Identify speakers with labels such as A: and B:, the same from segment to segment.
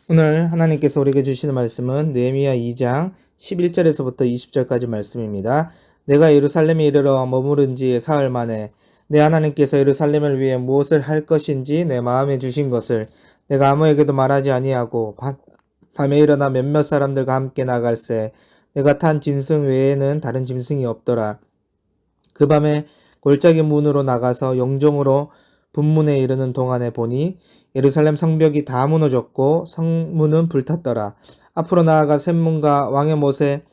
A: 오늘 하나님께서 우리에게 주시는 말씀은 느헤미야 2장 11절에서부터 20절까지 말씀입니다. 내가 예루살렘에 이르러 머무른 지 사흘 만에 내 하나님께서 예루살렘을 위해 무엇을 할 것인지 내 마음에 주신 것을 내가 아무에게도 말하지 아니하고 밤에 일어나 몇몇 사람들과 함께 나갈새 내가 탄 짐승 외에는 다른 짐승이 없더라. 그 밤에 골짜기 문으로 나가서 영종으로 분문에 이르는 동안에 보니 예루살렘 성벽이 다 무너졌고 성문은 불탔더라. 앞으로 나아가 샘문과 왕의 못에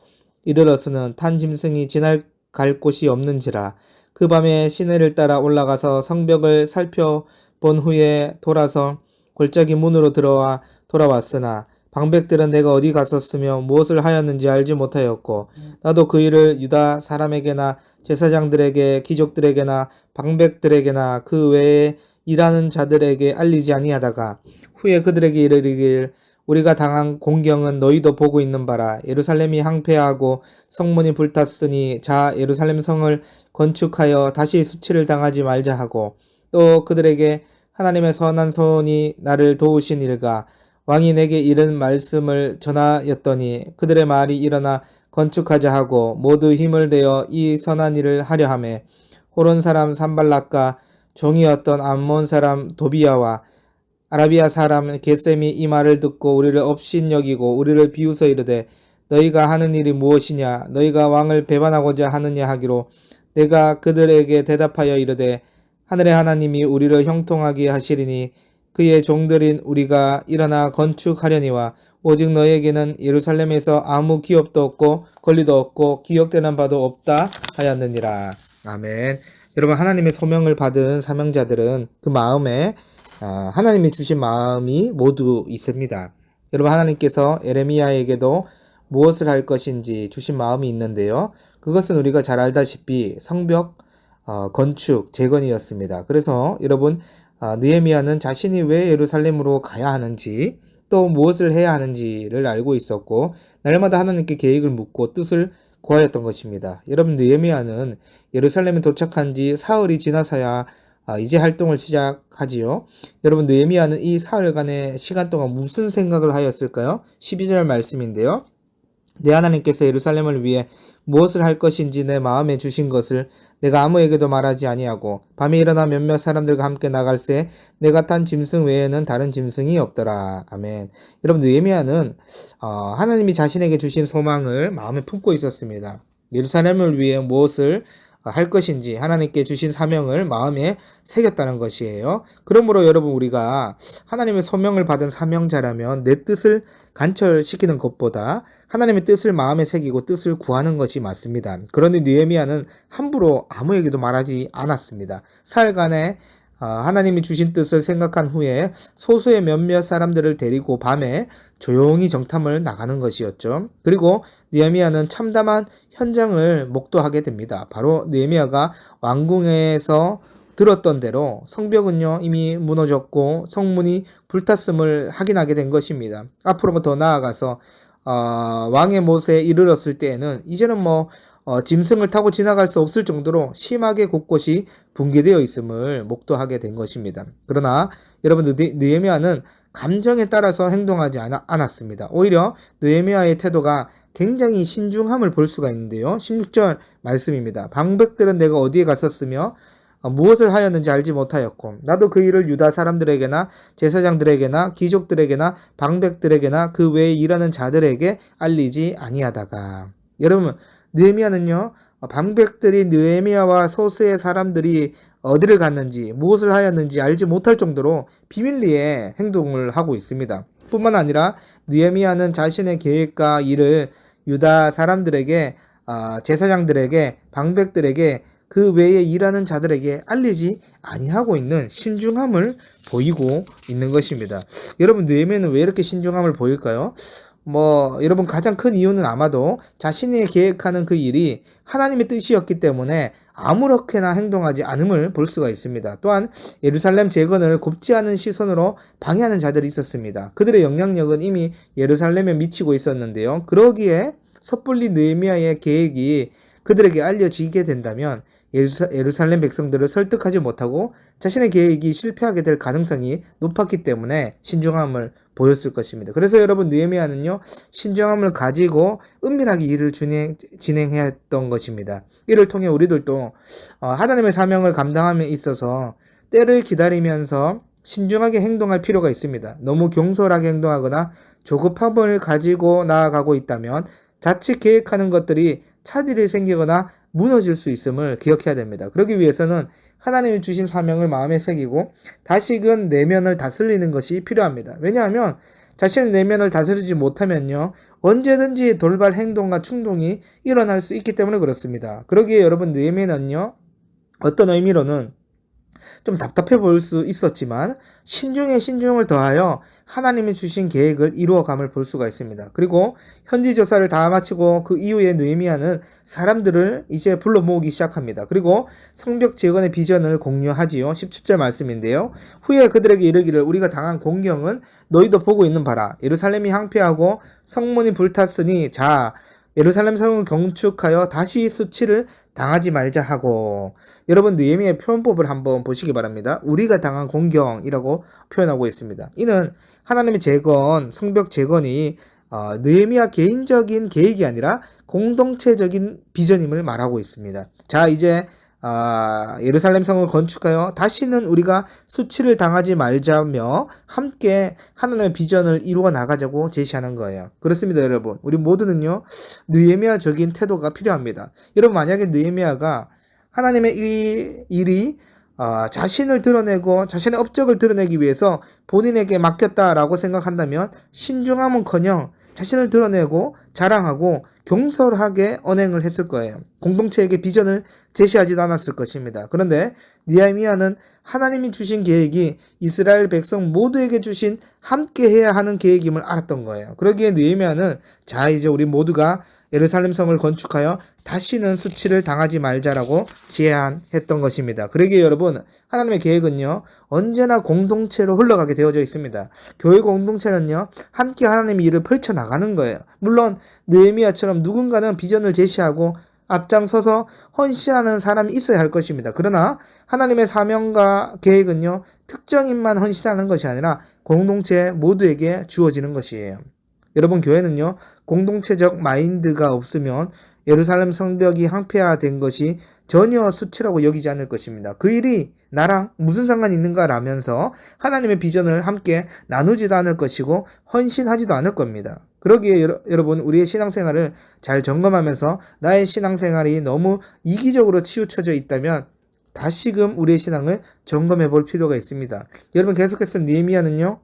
A: 이르러서는 탄 짐승이 지날 갈 곳이 없는지라. 그 밤에 시내를 따라 올라가서 성벽을 살펴본 후에 돌아서 골짜기 문으로 들어와 돌아왔으나 방백들은 내가 어디 갔었으며 무엇을 하였는지 알지 못하였고 나도 그 일을 유다 사람에게나 제사장들에게 귀족들에게나 방백들에게나 그 외에 일하는 자들에게 알리지 아니하다가 후에 그들에게 이르기를 우리가 당한 공경은 너희도 보고 있는 바라. 예루살렘이 항폐하고 성문이 불탔으니 자 예루살렘 성을 건축하여 다시 수치를 당하지 말자 하고 또 그들에게 하나님의 선한 손이 나를 도우신 일과 왕이 내게 이른 말씀을 전하였더니 그들의 말이 일어나 건축하자 하고 모두 힘을 내어 이 선한 일을 하려 하매 호론 사람 산발락과 종이었던 암몬 사람 도비야와 아라비아 사람 게셈이 이 말을 듣고 우리를 업신여기고 우리를 비웃어 이르되 너희가 하는 일이 무엇이냐 너희가 왕을 배반하고자 하느냐 하기로 내가 그들에게 대답하여 이르되 하늘의 하나님이 우리를 형통하게 하시리니 그의 종들인 우리가 일어나 건축하려니와 오직 너에게는 예루살렘에서 아무 기업도 없고 권리도 없고 기억되는 바도 없다 하였느니라. 아멘. 여러분 하나님의 소명을 받은 사명자들은 그 마음에 하나님이 주신 마음이 모두 있습니다. 여러분 하나님께서 에레미야에게도 무엇을 할 것인지 주신 마음이 있는데요. 그것은 우리가 잘 알다시피 성벽 건축 재건이었습니다. 그래서 여러분 느헤미야는 자신이 왜 예루살렘으로 가야 하는지 또 무엇을 해야 하는지를 알고 있었고 날마다 하나님께 계획을 묻고 뜻을 구하였던 것입니다. 여러분 느헤미야는 예루살렘에 도착한 지 사흘이 지나서야 이제 활동을 시작하지요. 여러분 느헤미야는 이 사흘간의 시간 동안 무슨 생각을 하였을까요? 12절 말씀인데요. 내 하나님께서 예루살렘을 위해 무엇을 할 것인지 내 마음에 주신 것을 내가 아무에게도 말하지 아니하고 밤에 일어나 몇몇 사람들과 함께 나갈새 내가 탄 짐승 외에는 다른 짐승이 없더라. 아멘. 여러분 느헤미야는 하나님이 자신에게 주신 소망을 마음에 품고 있었습니다. 예루살렘을 위해 무엇을 할 것인지 하나님께 주신 사명을 마음에 새겼다는 것이에요. 그러므로 여러분 우리가 하나님의 소명을 받은 사명자라면 내 뜻을 간철시키는 것보다 하나님의 뜻을 마음에 새기고 뜻을 구하는 것이 맞습니다. 그러니 느헤미야는 함부로 아무에게도 말하지 않았습니다. 사흘간의 하나님이 주신 뜻을 생각한 후에 소수의 몇몇 사람들을 데리고 밤에 조용히 정탐을 나가는 것이었죠. 그리고 느헤미야는 참담한 현장을 목도하게 됩니다. 바로 느헤미야가 왕궁에서 들었던 대로 성벽은요 이미 무너졌고 성문이 불탔음을 확인하게 된 것입니다. 앞으로 더 나아가서 왕의 못에 이르렀을 때에는 이제는 짐승을 타고 지나갈 수 없을 정도로 심하게 곳곳이 붕괴되어 있음을 목도하게 된 것입니다. 그러나 여러분 느헤미야는 감정에 따라서 행동하지 않았습니다. 오히려 느헤미야의 태도가 굉장히 신중함을 볼 수가 있는데요. 16절 말씀입니다. 방백들은 내가 어디에 갔었으며 무엇을 하였는지 알지 못하였고 나도 그 일을 유다 사람들에게나 제사장들에게나 귀족들에게나 방백들에게나 그 외에 일하는 자들에게 알리지 아니하다가 여러분 느헤미야는요 방백들이 느헤미야와 소수의 사람들이 어디를 갔는지 무엇을 하였는지 알지 못할 정도로 비밀리에 행동을 하고 있습니다. 뿐만 아니라 느헤미야는 자신의 계획과 일을 유다 사람들에게 제사장들에게 방백들에게 그 외에 일하는 자들에게 알리지 아니하고 있는 신중함을 보이고 있는 것입니다. 여러분 느헤미야는 왜 이렇게 신중함을 보일까요? 여러분 가장 큰 이유는 아마도 자신이 계획하는 그 일이 하나님의 뜻이었기 때문에 아무렇게나 행동하지 않음을 볼 수가 있습니다. 또한 예루살렘 재건을 곱지 않은 시선으로 방해하는 자들이 있었습니다. 그들의 영향력은 이미 예루살렘에 미치고 있었는데요. 그러기에 섣불리 느헤미야의 계획이 그들에게 알려지게 된다면 예루살렘 백성들을 설득하지 못하고 자신의 계획이 실패하게 될 가능성이 높았기 때문에 신중함을 보였을 것입니다. 그래서 여러분 느헤미야는요 신중함을 가지고 은밀하게 일을 진행해야 했던 것입니다. 이를 통해 우리들도 하나님의 사명을 감당함에 있어서 때를 기다리면서 신중하게 행동할 필요가 있습니다. 너무 경솔하게 행동하거나 조급함을 가지고 나아가고 있다면 자칫 계획하는 것들이 차질이 생기거나 무너질 수 있음을 기억해야 됩니다. 그러기 위해서는 하나님이 주신 사명을 마음에 새기고 다시금 내면을 다스리는 것이 필요합니다. 왜냐하면 자신의 내면을 다스리지 못하면요 언제든지 돌발 행동과 충동이 일어날 수 있기 때문에 그렇습니다. 그러기에 여러분 느헤미야는요 어떤 의미로는 좀 답답해 보일 수 있었지만 신중에 신중을 더하여 하나님이 주신 계획을 이루어감을 볼 수가 있습니다. 그리고 현지 조사를 다 마치고 그 이후에 느헤미야는 사람들을 이제 불러 모으기 시작합니다. 그리고 성벽 재건의 비전을 공유하지요. 17절 말씀인데요. 후에 그들에게 이르기를 우리가 당한 공경은 너희도 보고 있는 바라. 예루살렘이 황폐하고 성문이 불탔으니 자 예루살렘 성을 건축하여 다시 수치를 당하지 말자 하고 여러분 느헤미야의 표현법을 한번 보시기 바랍니다. 우리가 당한 공경이라고 표현하고 있습니다. 이는 하나님의 재건, 성벽 재건이 느헤미야 개인적인 계획이 아니라 공동체적인 비전임을 말하고 있습니다. 자 이제 예루살렘 성을 건축하여 다시는 우리가 수치를 당하지 말자며 함께 하나님의 비전을 이루어 나가자고 제시하는 거예요. 그렇습니다, 여러분. 우리 모두는요, 느헤미야적인 태도가 필요합니다. 여러분, 만약에 느헤미야가 하나님의 이 일이 자신을 드러내고 자신의 업적을 드러내기 위해서 본인에게 맡겼다라고 생각한다면 신중함은커녕 자신을 드러내고 자랑하고 경솔하게 언행을 했을 거예요. 공동체에게 비전을 제시하지도 않았을 것입니다. 그런데 느헤미야는 하나님이 주신 계획이 이스라엘 백성 모두에게 주신 함께 해야 하는 계획임을 알았던 거예요. 그러기에 느헤미야는 자 이제 우리 모두가 예루살렘 성을 건축하여 다시는 수치를 당하지 말자라고 제안했던 것입니다. 그러기에 여러분 하나님의 계획은요 언제나 공동체로 흘러가게 되어져 있습니다. 교회 공동체는요 함께 하나님의 일을 펼쳐나가는 거예요. 물론 느헤미야처럼 누군가는 비전을 제시하고 앞장서서 헌신하는 사람이 있어야 할 것입니다. 그러나 하나님의 사명과 계획은요 특정인만 헌신하는 것이 아니라 공동체 모두에게 주어지는 것이에요. 여러분 교회는요 공동체적 마인드가 없으면 예루살렘 성벽이 황폐화된 것이 전혀 수치라고 여기지 않을 것입니다. 그 일이 나랑 무슨 상관이 있는가 라면서 하나님의 비전을 함께 나누지도 않을 것이고 헌신하지도 않을 겁니다. 그러기에 여러분 우리의 신앙생활을 잘 점검하면서 나의 신앙생활이 너무 이기적으로 치우쳐져 있다면 다시금 우리의 신앙을 점검해 볼 필요가 있습니다. 여러분 계속해서 느헤미야는요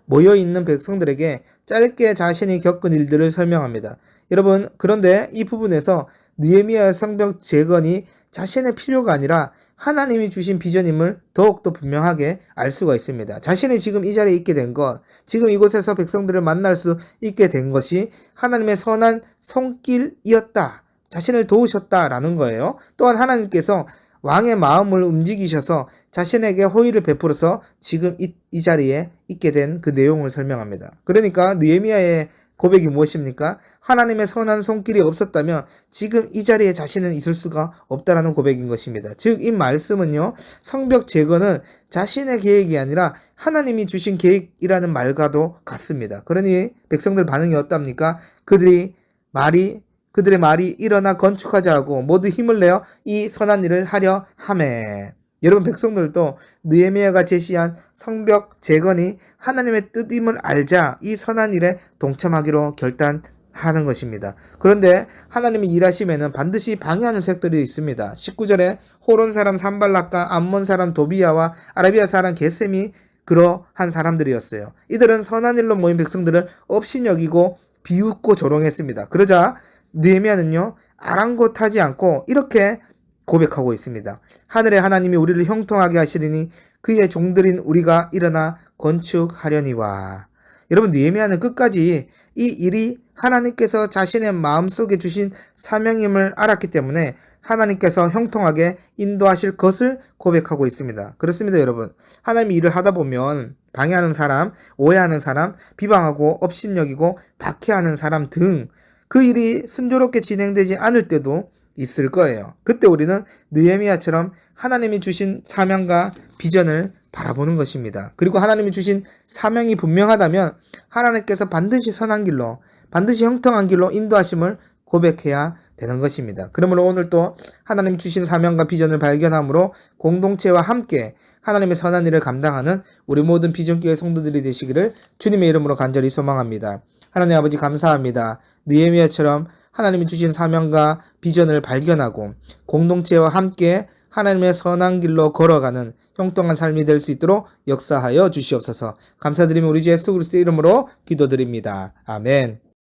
A: 모여있는 백성들에게 짧게 자신이 겪은 일들을 설명합니다. 여러분 그런데 이 부분에서 느헤미야의 성벽 재건이 자신의 필요가 아니라 하나님이 주신 비전임을 더욱더 분명하게 알 수가 있습니다. 자신이 지금 이 자리에 있게 된 것, 지금 이곳에서 백성들을 만날 수 있게 된 것이 하나님의 선한 손길이었다. 자신을 도우셨다라는 거예요. 또한 하나님께서 왕의 마음을 움직이셔서 자신에게 호의를 베풀어서 지금 이 자리에 있게 된 그 내용을 설명합니다. 그러니까 느헤미야의 고백이 무엇입니까? 하나님의 선한 손길이 없었다면 지금 이 자리에 자신은 있을 수가 없다라는 고백인 것입니다. 즉 이 말씀은요. 성벽 재건은 자신의 계획이 아니라 하나님이 주신 계획이라는 말과도 같습니다. 그러니 백성들 반응이 어떻답니까? 그들의 말이 일어나 건축하자 하고 모두 힘을 내어 이 선한 일을 하려 하매. 여러분 백성들도 느헤미야가 제시한 성벽 재건이 하나님의 뜻임을 알자 이 선한 일에 동참하기로 결단하는 것입니다. 그런데 하나님의 일하심에는 반드시 방해하는 색들이 있습니다. 19절에 호론 사람 산발락과 암몬 사람 도비야와 아라비아 사람 게셈이 그러한 사람들이었어요. 이들은 선한 일로 모인 백성들을 업신여기고 비웃고 조롱했습니다. 그러자 느헤미야는요 아랑곳하지 않고 이렇게 고백하고 있습니다. 하늘의 하나님이 우리를 형통하게 하시리니 그의 종들인 우리가 일어나 건축하려니와. 여러분 느헤미야는 끝까지 이 일이 하나님께서 자신의 마음속에 주신 사명임을 알았기 때문에 하나님께서 형통하게 인도하실 것을 고백하고 있습니다. 그렇습니다 여러분. 하나님이 일을 하다 보면 방해하는 사람, 오해하는 사람, 비방하고 업신여기고 박해하는 사람 등 그 일이 순조롭게 진행되지 않을 때도 있을 거예요. 그때 우리는 느헤미야처럼 하나님이 주신 사명과 비전을 바라보는 것입니다. 그리고 하나님이 주신 사명이 분명하다면 하나님께서 반드시 선한 길로, 반드시 형통한 길로 인도하심을 고백해야 되는 것입니다. 그러므로 오늘 또 하나님 주신 사명과 비전을 발견함으로 공동체와 함께 하나님의 선한 일을 감당하는 우리 모든 비전교회 성도들이 되시기를 주님의 이름으로 간절히 소망합니다. 하나님 아버지 감사합니다. 느헤미야처럼 하나님이 주신 사명과 비전을 발견하고 공동체와 함께 하나님의 선한 길로 걸어가는 형통한 삶이 될 수 있도록 역사하여 주시옵소서. 감사드리며 우리 주 예수 그리스도의 이름으로 기도드립니다. 아멘.